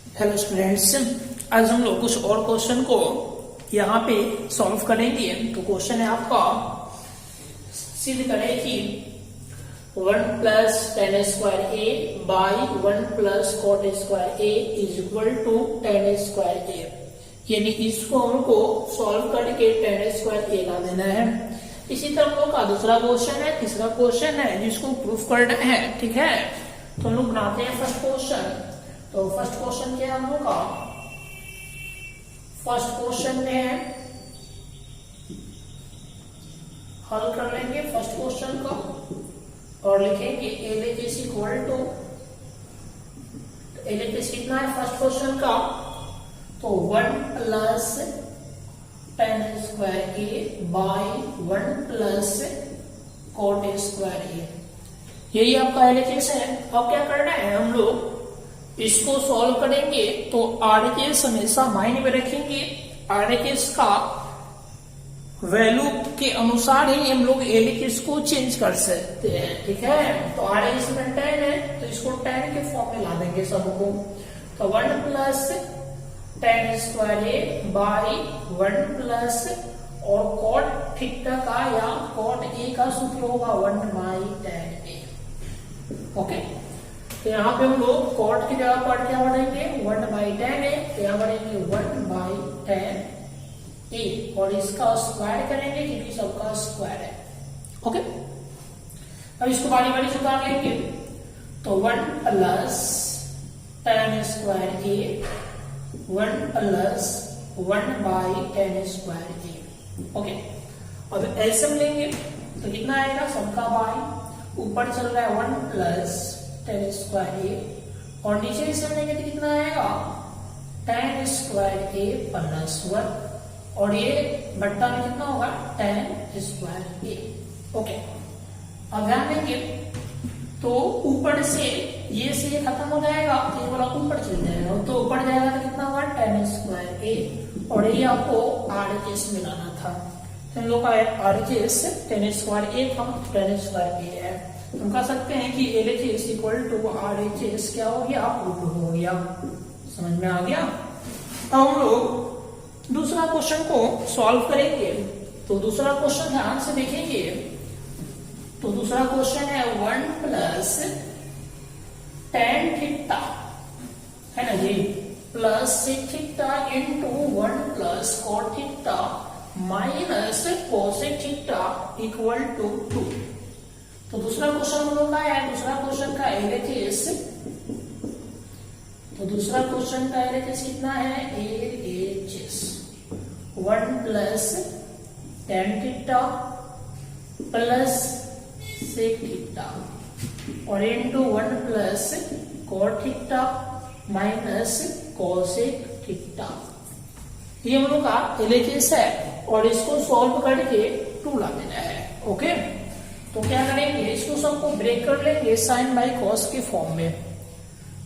Hello students, आज हम लोग कुछ और क्वेश्चन को यहाँ पे सॉल्व करेंगे। तो क्वेश्चन है आपका, सिद्ध करें कि 1 plus tan square A by 1 plus cot square A is equal to tan square A. यानी इसको हमको सॉल्व करके टेन स्क्वायर ए ला देना है। इसी तरह हम लोग का दूसरा क्वेश्चन है, तीसरा क्वेश्चन है जिसको प्रूफ करना है। ठीक है, तो हम लोग बनाते हैं फर्स्ट क्वेश्चन। तो फर्स्ट क्वेश्चन क्या है हम लोग का? फर्स्ट क्वेश्चन में हल कर लेंगे फर्स्ट क्वेश्चन को और लिखेंगे एलएच इक्वल टू, एलएच कितना है फर्स्ट क्वेश्चन का? तो 1 plus tan square A by 1 plus cot square A, यही आपका एलएच है। अब क्या करना है, हम लोग इसको सॉल्व करेंगे तो आरएचएस हमेशा माइंड में रखेंगे। आरएचएस का वैल्यू के अनुसार ही हम लोग एलएचएस को चेंज कर सकते हैं। ठीक है, तो आरएचएस में 10 है तो इसको 10 के फॉर्म में ला देंगे सबको। तो 1 plus tan square A by 1 plus और कॉट थीटा का या कॉट ए का सूत्र होगा 1 बाई टेन ए। ओके, तो यहाँ पे हम लोग कॉट की जगह पर क्या बढ़ेंगे 1 बाई टेन है, तो यहाँ बढ़ेंगे 1 बाई टेन ए और इसका स्क्वायर करेंगे क्योंकि सबका स्क्वायर है। ओके, अब इसको बारी बारी से उतार लेंगे। तो 1 plus tan square A 1 plus 1 by ten square A. Okay, अब एलसीएम लेंगे तो कितना आएगा, सबका बाई, ऊपर चल रहा है 1 प्लस टेन स्क्वायर ए और नीचे से लेंगे तो कितना आएगा टेन स्क्वायर ए प्लस 1 और ये बट्टा में कितना होगा टेन स्क्वायर ए। ओके, अब ध्यान देंगे तो ऊपर से ये खत्म हो जाएगा तो ये वाला ऊपर चल जाएगा, तो ऊपर जाएगा तो कितना होगा टेन स्क्वायर ए और ये आपको आरएचएस में लाना था। तो हम लोग का आरएचएस टेन स्क्वायर ए था, टेन स्क्वायर ए है। हम कह सकते हैं कि एलएचएस इक्वल टू आरएचएस क्या हो गया, प्रूफ हो गया। समझ में आ गया। अब हम लोग दूसरा क्वेश्चन को सॉल्व करेंगे। तो दूसरा क्वेश्चन ध्यान से देखेंगे। तो दूसरा क्वेश्चन है 1 प्लस टेन थीटा, है ना जी, plus sec theta into 1 plus cot theta minus cosec theta equal to 2। तो दूसरा क्वेश्चन हम लोग का है, दूसरा क्वेश्चन का एलएचएस, तो दूसरा क्वेश्चन का एलएचएस कितना है, LHS 1 plus tan theta plus sec theta और into 1 plus cot theta minus cosec theta, ये हम लोग का एलएचएस है और इसको सॉल्व करके 2 ला देना है। ओके, तो क्या करेंगे, इसको सबको ब्रेक कर लेंगे साइन बाई कॉस के फॉर्म में।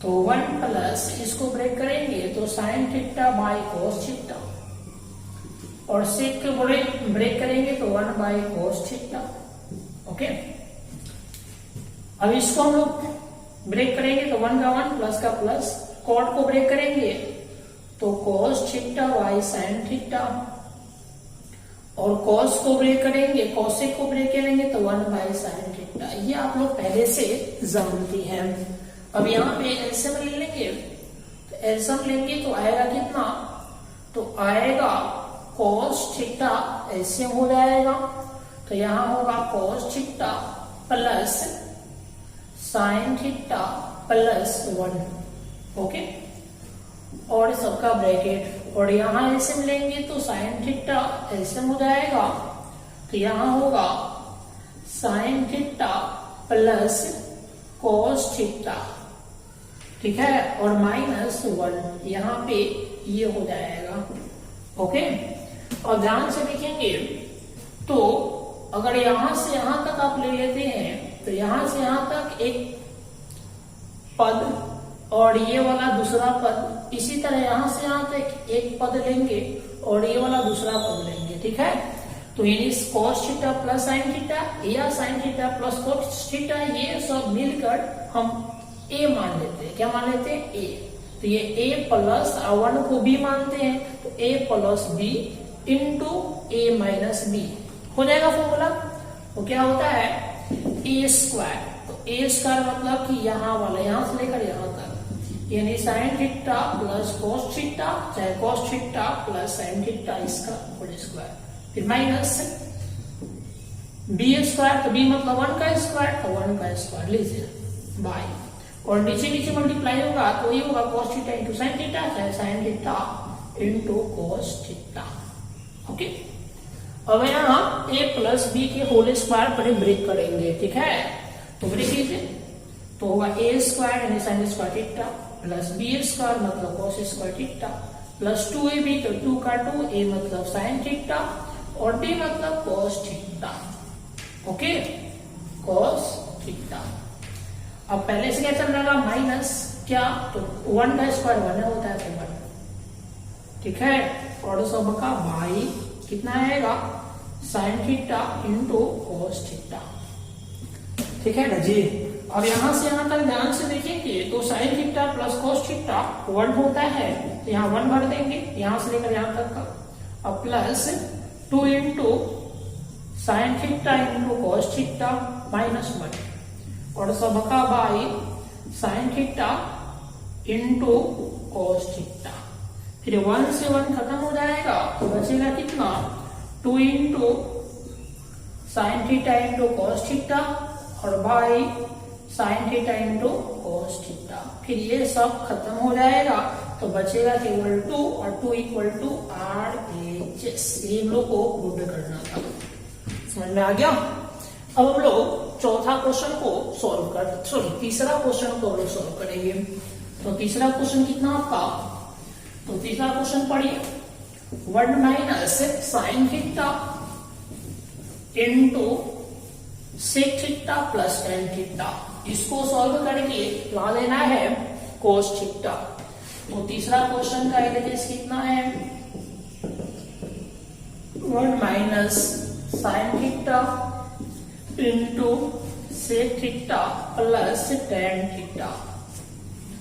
तो 1 प्लस इसको ब्रेक करेंगे तो sign theta by cos theta और सेक के ब्रेक करेंगे तो 1 बाई कॉस थीटा। ओके, अब इसको हम लोग ब्रेक करेंगे तो 1 का 1 प्लस का प्लस, कॉट को ब्रेक करेंगे तो cos theta by sine theta और कॉस को ब्रेक करेंगे, कॉसेक को ब्रेक करेंगे तो 1 बाई साइन थीटा। ये आप लोग पहले से जानती हैं। अब यहाँ पे एलसीएम ले लेंगे, तो एलसीएम लेंगे तो आएगा कितना, तो आएगा कॉस थीटा, एलसीएम हो जाएगा तो यहाँ होगा cos theta plus sine theta plus 1। Okay, और सबका ब्रैकेट और यहाँ एलसीएम लेंगे तो साइन थीटा एलसीएम हो जाएगा तो यहाँ होगा sign theta plus cos theta. ठीक है, और माइनस 1 यहाँ पे ये हो जाएगा। ओके, और ध्यान से देखेंगे तो अगर यहां से यहां तक आप ले लेते हैं तो यहां से यहां तक एक पद और ये वाला दूसरा पद, इसी तरह यहां से यहां तक एक पद लेंगे और ये वाला दूसरा पद लेंगे। ठीक है, तो यानी cos theta plus sine theta या sine theta plus cos theta, ये सब मिलकर हम a मान लेते हैं। क्या मान लेते हैं? a। तो ये a प्लस 1 को b मानते हैं, तो a plus b into a minus B हो जाएगा फॉर्मूला। तो क्या होता है a स्क्वायर, तो a स्क्वायर मतलब कि यहाँ वाला यहां से लेकर यहां तक, यानी sine theta plus cos theta, चाहे cos theta plus sine theta, इसका होल स्क्वायर, फिर माइनस बी स्क्वायर, तो बी मतलब 1 का स्क्वायर, तो 1 का स्क्वायर लीजिए बाय, और नीचे नीचे मल्टीप्लाई होगा तो ये होगा cos theta into sine theta, चाहे sine theta into cos theta. Okay, अब यहाँ a प्लस बी के होल स्क्वायर पर ब्रेक करेंगे, ठीक है, तो ब्रेक कीजिए, तो होगा a स्क्वायर यानी sine square theta plus B square मतलब cos square theta plus 2ab, तो 2 का 2, a मतलब साइन थीटा और b मतलब कोस थीटा। Okay, cos theta. अब पहले से क्या चल रहा है माइनस क्या, तो 1 का स्क्वायर 1 होता है, तो 1, ठीक है, और सबका बाई कितना आएगा sign theta into cos theta, ठीक है ना जी। अब यहां से यहां तक ध्यान से देखेंगे तो sign theta plus cos theta 1 होता है, तो यहाँ 1 भर देंगे यहां से लेकर यहां तक का, अब plus 2 into sine theta into cos theta minus 1 और सबका by sine theta into cos theta, फिर 1 से 1 खत्म हो जाएगा तो बचेगा कितना 2 into sine theta into cos theta और by sine theta into cos theta, फिर ये सब खत्म हो जाएगा तो बचेगा केवल 2 और 2 इक्वल टू RHS। ये हम लोग को प्रूव करना था, समझ में आ गया। अब हम लोग चौथा क्वेश्चन को सॉल्व कर, सॉरी तीसरा क्वेश्चन को हम लोग सॉल्व करेंगे। तो तीसरा क्वेश्चन कितना आपका, तो तीसरा क्वेश्चन पढ़िए 1 minus sine theta into sec theta plus tan theta, इसको सॉल्व करके ला लेना है कोस थीटा। तो तीसरा क्वेश्चन का एलिमेंट्स कितना है 1 minus sine theta into sec theta plus tan theta.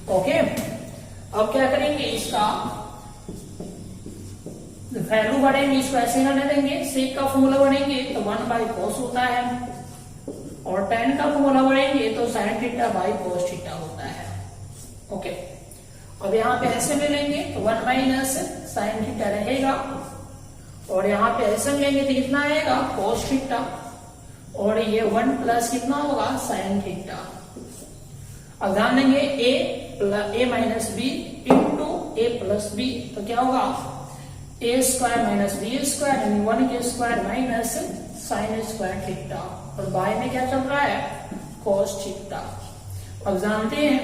Okay, अब क्या करेंगे इसका वैल्यू बढ़ेंगे, इसको ऐसे रहने देंगे, सेक का फॉर्मूला बढ़ेंगे तो 1 बाई कोस होता है और टेन का फॉर्मूला बढ़ेंगे तो sign theta by cos theta होता है। ओके, अब यहाँ पे ऐसे में लेंगे तो 1 माइनस साइन थीटा रहेगा और यहाँ पे ऐसे में लेंगे तो कितना आएगा कोस थीटा और ये 1 प्लस कितना होगा साइन थीटा। अब ध्यान देंगे a minus B into A plus B, तो क्या होगा a स्क्वायर माइनस बी स्क्वायर यानी 1 के square minus sine square theta और बाय में क्या चल रहा है कोस थीटा। अब जानते हैं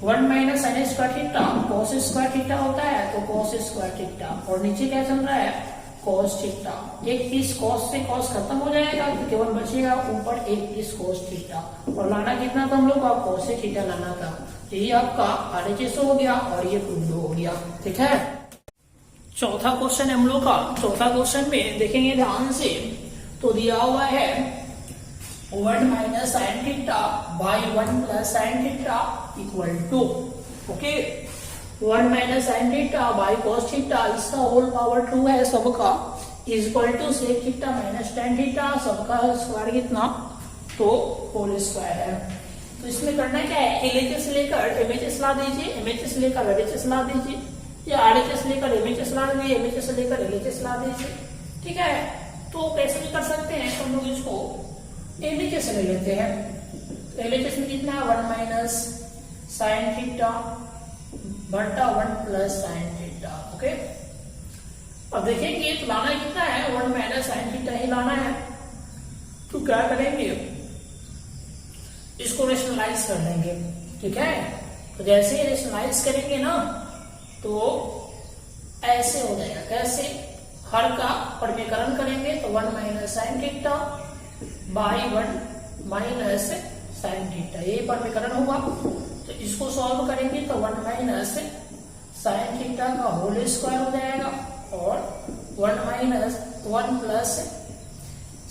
1 minus sine square theta cos square theta होता है, तो कोस स्क्वायर थीटा और नीचे क्या चल रहा है कोस थीटा। एक पीस कोस से कोस खत्म हो जाएगा तो केवल बचेगा ऊपर एक पीस कोस थीटा और लाना कितना था हम लोग को कोस से थीटा लाना था। ये आपका RHS हो गया और ये प्रूव हो गया, ठीक है। चौथा क्वेश्चन हम लोग का, चौथा क्वेश्चन में देखेंगे ध्यान से, तो दिया हुआ है 1 minus sine theta by 1 plus sine theta equal to, okay 1 minus sine theta by cos theta, इसका होल पावर 2 है सबका, equal to sec theta minus tan theta, सबका स्क्वायर कितना तो होल स्क्वायर है। तो इसमें करना क्या है LHS लेकर MHS ला दीजिए, MHS लेकर RHS ला दीजिए या RHS लेकर MHS ला दीजिए, MHS लेकर LHS ला दीजिए, ठीक है। तो कैसे भी कर सकते हैं, तो हम लोग इसको LHS ले लेते हैं। LHS में कितना है 1 माइनस साइन थीटा बटा 1 प्लस साइन थीटा, ओके। अब देखेंगे तो लाना कितना है 1 माइनस साइन थीटा ही लाना है, तो क्या करेंगे इसको रेशनलाइज कर लेंगे, ठीक है। तो जैसे ही रेशनलाइज करेंगे ना तो ऐसे हो जाएगा, कैसे हर का परमीकरण करेंगे तो 1 minus sine theta by 1 minus sine theta, ये परमीकरण होगा। तो इसको सॉल्व करेंगे तो 1 माइनस साइन थीटा का होल स्क्वायर हो जाएगा और 1 minus 1 plus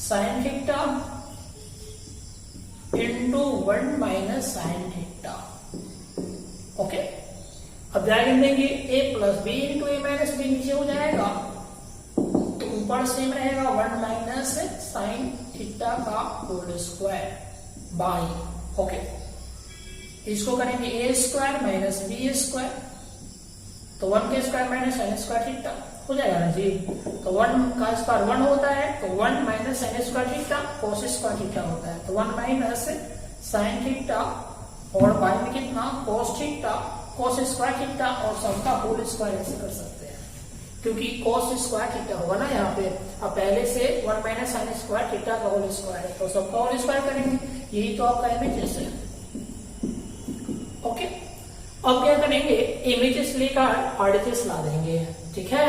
sine theta into 1 minus sine theta, okay. अब ध्यान देंगे a plus B into A minus B नीचे हो जाएगा, तो ऊपर सेम रहेगा 1 माइनस साइन थीटा का होल स्क्वायर बाई, ओके इसको करेंगे ए स्क्वायर माइनस बी स्क्वायर, तो 1 का square minus sine square theta हो जाएगा ना जी। तो 1 का स्क्वायर 1 होता है, तो 1 minus sine square theta cos square theta होता है, तो 1 माइनस साइन थीटा और बाई में कितना cos theta cos square theta और सबका होल स्क्वायर ऐसे कर सकते हैं, क्योंकि कोस स्क्वायर थीटा होगा ना यहाँ पे। अब पहले से 1 माइनस साइन स्क्वायर थीटा का होल स्क्वायर है, तो सबका होल स्क्वायर करेंगे, यही तो आपका इमेजेस है, ओके। अब क्या करेंगे, इमेजेस लेकर आरएचएस ला देंगे, ठीक है।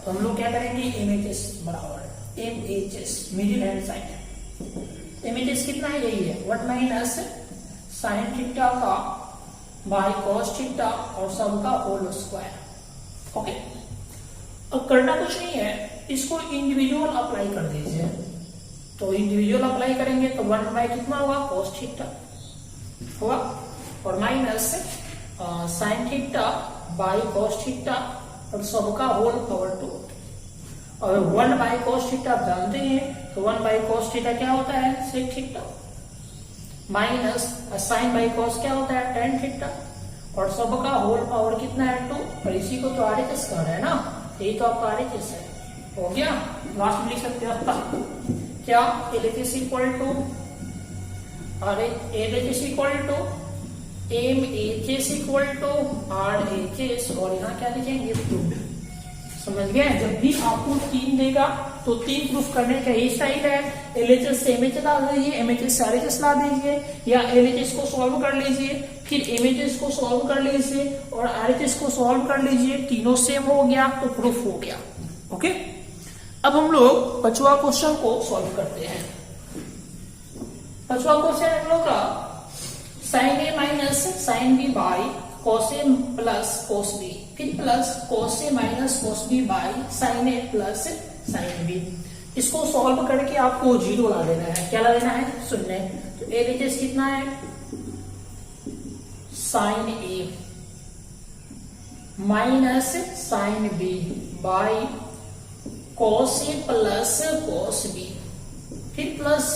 तो हम लोग क्या करेंगे, इमेजेस बराबर MHS middle hand side, images कितना है, यही है 1 माइनस साइन थीटा का बाई कॉस थीटा और सबका होल स्क्वायर, ओके। अब करना कुछ नहीं है, इसको इंडिविजुअल अप्लाई कर दीजिए, तो इंडिविजुअल अप्लाई करेंगे तो 1 बाई कितना होगा कॉस थीटा होगा और minus sine theta by cos theta और सबका होल पावर 2, और 1 बाई कॉस थीटा आप जानते हैं, तो 1 बाई कॉस थीटा क्या होता है sec theta, minus sine by cos क्या होता है टेन थीटा और सबका होल पावर कितना है 2, और इसी को तो आरएचएस कह रहे हैं ना, यही तो आपका आरएचएस है, हो गया। लास्ट में लिख सकते हैं क्या, LHS equal to LHS equal to MHS equal to RHS, और यहाँ क्या लिखेंगे प्रूफ, समझ गए। जब भी आपको 3 देगा तो 3 प्रूफ करने का यही स्टाइल है, एलएचएस से एमएचएस ला दीजिए, एमएचएस से आरएचएस ला दीजिए, या एलएचएस को सॉल्व कर लीजिए फिर एमएचएस को सॉल्व कर लीजिए और आरएचएस को सॉल्व कर लीजिए, तीनों सेम हो गया तो प्रूफ हो गया, ओके। अब हम लोग 5वां क्वेश्चन को सॉल्व करते हैं। 5वां क्वेश्चन हम लोग का sine A minus sine B by cos A plus cos B, फिर plus cos A minus cos B by sine A plus sine B. इसको सॉल्व करके आपको 0 ला देना है, क्या ला देना है शून्य। तो एलएचएस कितना है sine A minus sine B by cos A plus cos B, फिर प्लस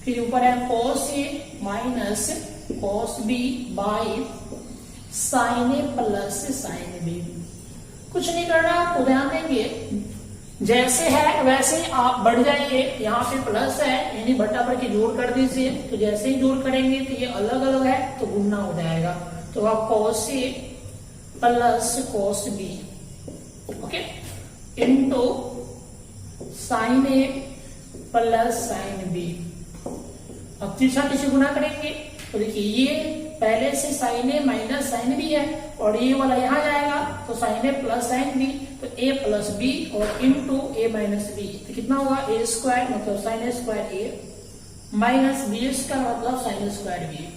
फिर ऊपर है cos A minus cos B by sine A plus sine B. कुछ नहीं करना, आपको ध्यान देंगे जैसे है वैसे ही आप बढ़ जाइए, यहाँ पे प्लस है यानी बट्टा पर के जोड़ कर दीजिए, तो जैसे ही जोड़ करेंगे तो ये अलग अलग है तो गुना हो जाएगा, तो आप cos A plus cos B, okay, into sine A plus sine B. अब तीसरा किसी गुना करेंगे तो देखिए ये पहले से sign A minus sine B है और ये वाला यहाँ जाएगा तो sign A plus sine B, तो ए प्लस बी और इंटू ए माइनस बी, तो कितना होगा ए स्क्वायर मतलब sign A square A minus B square मतलब साइन स्क्वायर बी,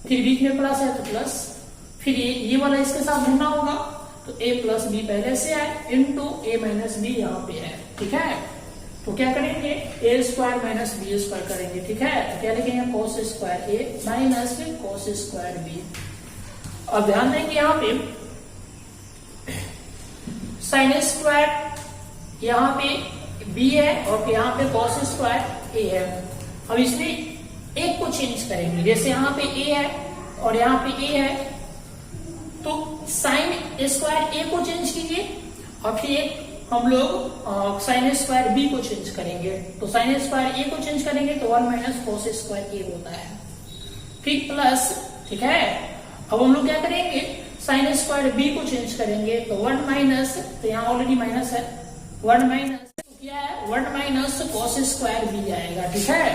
फिर बीच में प्लस है तो प्लस, फिर ये वाला इसके साथ गुना होगा तो ए प्लस बी पहले से है इंटू ए माइनस बी यहाँ पे है, ठीक है। तो क्या करेंगे ए स्क्वायर माइनस बी स्क्वायर करेंगे, ठीक है। तो क्या लिखेंगे cos square A minus cos square B. अब ध्यान देंगे यहाँ पे साइन स्क्वायर यहाँ पे बी है और यहाँ पे कॉस स्क्वायर ए है। अब इसमें एक को चेंज करेंगे, जैसे यहाँ पे ए है और यहाँ पे ए है तो साइन स्क्वायर ए को चेंज कीजिए और फिर हम लोग साइन स्क्वायर बी को चेंज करेंगे, तो साइन स्क्वायर ए को चेंज करेंगे तो 1 माइनस कॉस स्क्वायर ए होता है, फिर प्लस, ठीक है। अब हम लोग क्या करेंगे साइन स्क्वायर बी को चेंज करेंगे तो 1 माइनस, तो यहाँ ऑलरेडी माइनस है, 1 माइनस क्या है 1 माइनस कॉस स्क्वायर बी आएगा, ठीक है।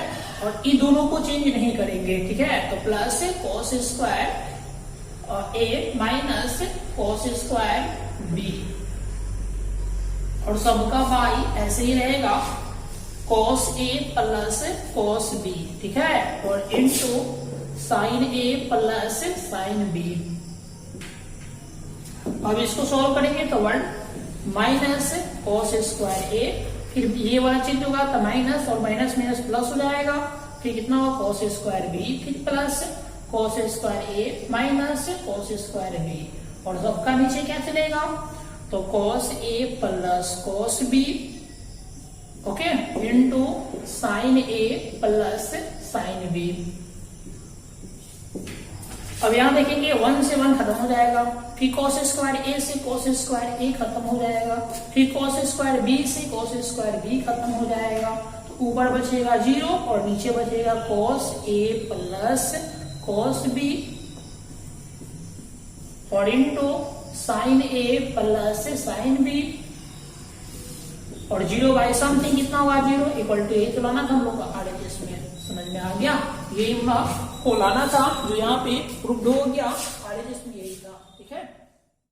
और इन दोनों को चेंज नहीं करेंगे, ठीक है। तो plus cos square A minus cos square B और सबका बाई ऐसे ही रहेगा cos A plus cos B, ठीक है, और into sine A plus sign B। अब इसको सॉल्व करेंगे तो 1 माइनस cos स्क्वायर A, फिर ये वाला चेंज होगा तो माइनस और माइनस माइनस प्लस हो जाएगा, फिर कितना होगा cos स्क्वायर B, फिर plus cos square A minus cos square B, और सबका नीचे क्या चलेगा, तो cos A plus cos B, okay, into sin A plus sin B. अब यहां देखेंगे 1 से 1 खत्म हो जाएगा, फिर cos स्क्वायर ए से cos स्क्वायर ए खत्म हो जाएगा, फिर cos स्क्वायर बी से cos स्क्वायर बी खत्म हो जाएगा, तो ऊपर बचेगा 0 और नीचे बचेगा cos A plus cos B और into sin A plus sin B, और 0 बाई समथिंग कितना होगा, 0 इक्वल टू ए। तो लाना था हम लोग का RHS में, समझ में आ गया, ये को लाना था जो यहाँ पे प्रूफ हो गया।